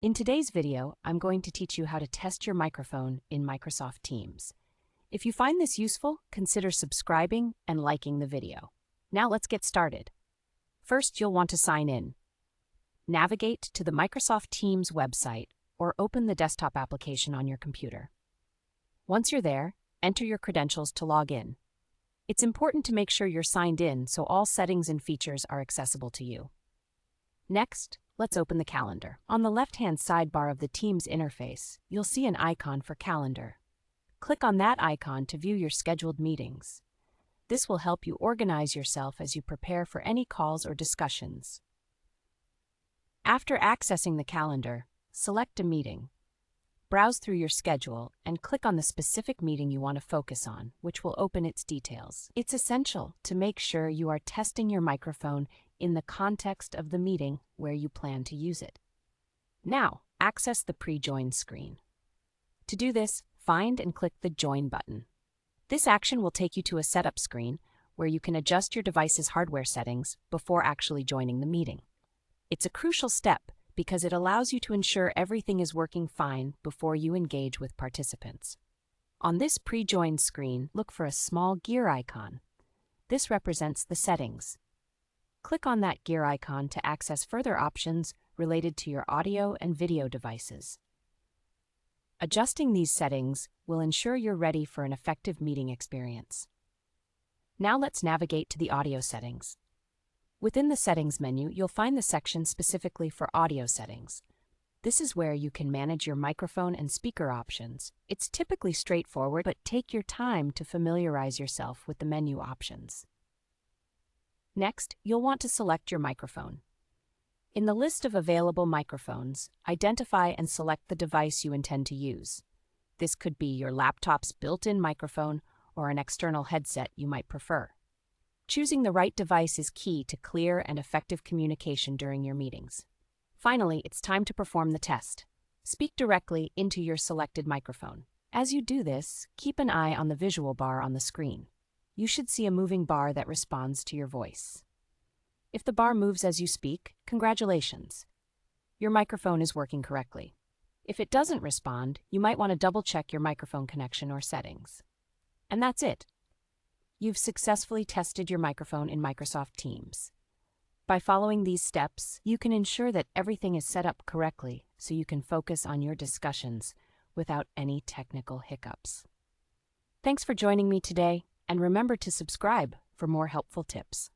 In today's video, I'm going to teach you how to test your microphone in Microsoft Teams. If you find this useful, consider subscribing and liking the video. Now let's get started. First, you'll want to sign in. Navigate to the Microsoft Teams website or open the desktop application on your computer. Once you're there, enter your credentials to log in. It's important to make sure you're signed in so all settings and features are accessible to you. Next, let's open the calendar. On the left-hand sidebar of the Teams interface, you'll see an icon for Calendar. Click on that icon to view your scheduled meetings. This will help you organize yourself as you prepare for any calls or discussions. After accessing the calendar, select a meeting. Browse through your schedule and click on the specific meeting you want to focus on, which will open its details. It's essential to make sure you are testing your microphone in the context of the meeting where you plan to use it. Now, access the pre-join screen. To do this, find and click the Join button. This action will take you to a setup screen where you can adjust your device's hardware settings before actually joining the meeting. It's a crucial step because it allows you to ensure everything is working fine before you engage with participants. On this pre-join screen, look for a small gear icon. This represents the settings. Click on that gear icon to access further options related to your audio and video devices. Adjusting these settings will ensure you're ready for an effective meeting experience. Now let's navigate to the audio settings. Within the Settings menu, you'll find the section specifically for audio settings. This is where you can manage your microphone and speaker options. It's typically straightforward, but take your time to familiarize yourself with the menu options. Next, you'll want to select your microphone. In the list of available microphones, identify and select the device you intend to use. This could be your laptop's built-in microphone or an external headset you might prefer. Choosing the right device is key to clear and effective communication during your meetings. Finally, it's time to perform the test. Speak directly into your selected microphone. As you do this, keep an eye on the visual bar on the screen. You should see a moving bar that responds to your voice. If the bar moves as you speak, congratulations. Your microphone is working correctly. If it doesn't respond, you might want to double-check your microphone connection or settings. And that's it. You've successfully tested your microphone in Microsoft Teams. By following these steps, you can ensure that everything is set up correctly so you can focus on your discussions without any technical hiccups. Thanks for joining me today, and remember to subscribe for more helpful tips.